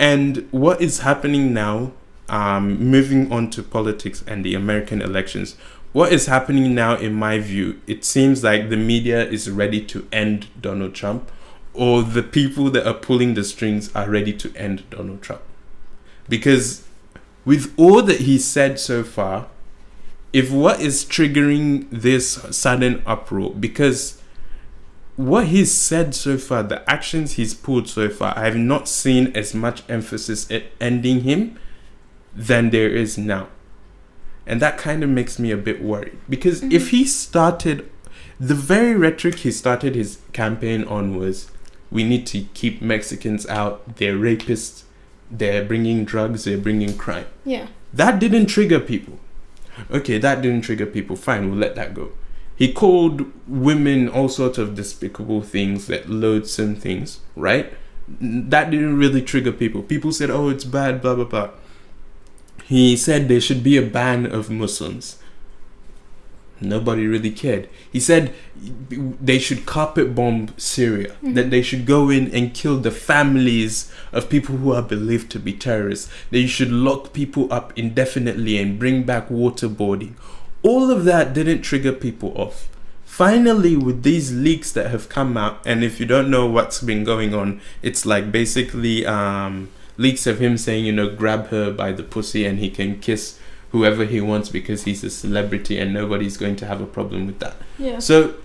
And what is happening now, moving on to politics and the American elections, what is happening now, in my view, it seems like the media is ready to end Donald Trump, or the people that are pulling the strings are ready to end Donald Trump. Because with all that he's said so far, if what is triggering this sudden uproar, because what he's said so far, the actions he's pulled so far, I have not seen as much emphasis at ending him than there is now. And that kind of makes me a bit worried. Because if he started, the very rhetoric he started his campaign on was, we need to keep Mexicans out, they're rapists, they're bringing drugs, they're bringing crime. Yeah. That didn't trigger people. Okay, that didn't trigger people. Fine, we'll let that go. He called women all sorts of despicable things, that loathsome things, right? That didn't really trigger people. People said, oh, it's bad, blah, blah, blah. He said there should be a ban of Muslims. Nobody really cared. He said they should carpet bomb Syria, that they should go in and kill the families of people who are believed to be terrorists. They should lock people up indefinitely and bring back waterboarding. All of that didn't trigger people off. Finally, with these leaks that have come out, and if you don't know what's been going on, it's like basically leaks of him saying, grab her by the pussy and he can kiss whoever he wants because he's a celebrity and nobody's going to have a problem with that. Yeah. So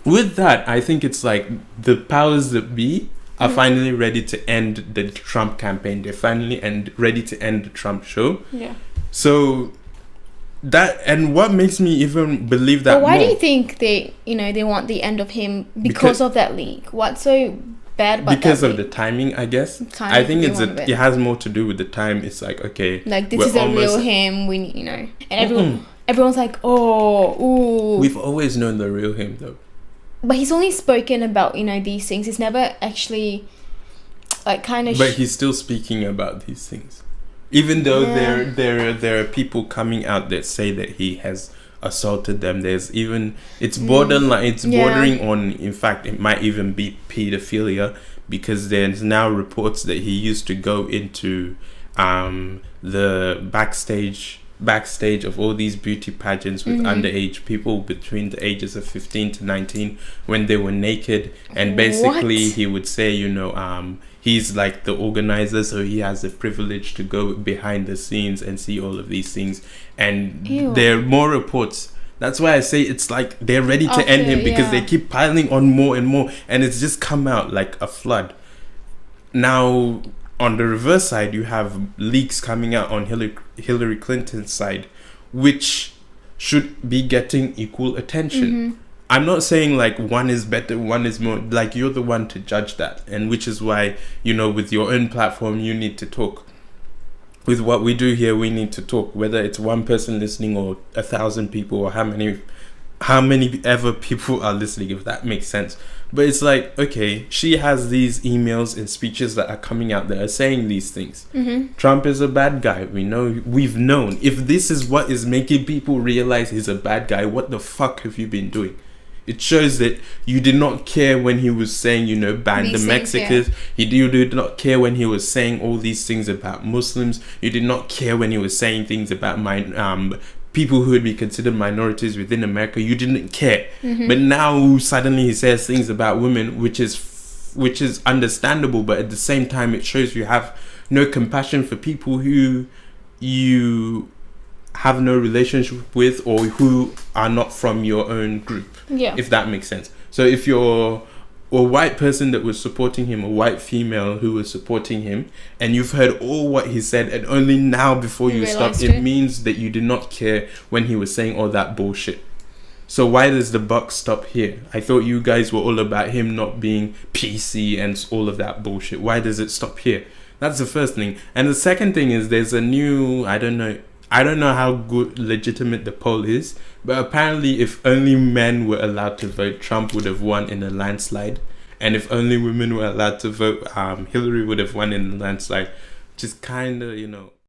with that, I think it's like the powers that be are finally ready to end the Trump campaign. They're finally ready to end the Trump show. Yeah. So that, and what makes me even believe that But why more, do you think they want the end of him because of that leak? What's so bad about because that of leak? the timing, I guess. Timing I think could be one of it has more to do with the time. It's like, okay, like, this we're is a real almost- him. We, and everyone's like, oh, ooh. We've always known the real him, though. But he's only spoken about these things. He's never actually like kind of. But he's still speaking about these things, even though there are people coming out that say that he has assaulted them. There's even bordering on. In fact, it might even be pedophilia, because there's now reports that he used to go into the backstage of all these beauty pageants with underage people between the ages of 15 to 19 when they were naked, and basically he would say, he's like the organizer, so he has the privilege to go behind the scenes and see all of these things. And there are more reports. That's why I say it's like they're ready to end him, because they keep piling on more and more, and it's just come out like a flood. Now, on the reverse side, you have leaks coming out on Hillary Clinton's side, which should be getting equal attention. I'm not saying like one is better, one is more, like you're the one to judge that. And which is why, with your own platform, you need to talk. With what we do here, we need to talk, whether it's one person listening or 1,000 people, or how many ever people are listening, if that makes sense. But it's like, okay, she has these emails and speeches that are coming out that are saying these things. Trump is a bad guy. We've known. If this is what is making people realize he's a bad guy, what the fuck have you been doing? It shows that you did not care when he was saying, ban the Mexicans. You did not care when he was saying all these things about Muslims. You did not care when he was saying things about people who would be considered minorities within America. You didn't care. But now suddenly he says things about women, which is understandable, but at the same time it shows you have no compassion for people who you have no relationship with, or who are not from your own group, if that makes sense. So if you're a white person that was supporting him, a white female who was supporting him, and you've heard all what he said, and only now before you stop, it means that you did not care when he was saying all that bullshit. So why does the buck stop here? I thought you guys were all about him not being PC and all of that bullshit. Why does it stop here? That's the first thing. And the second thing is, there's a new, I don't know how good legitimate the poll is, but apparently if only men were allowed to vote, Trump would have won in a landslide. And if only women were allowed to vote, Hillary would have won in a landslide. Just kind of,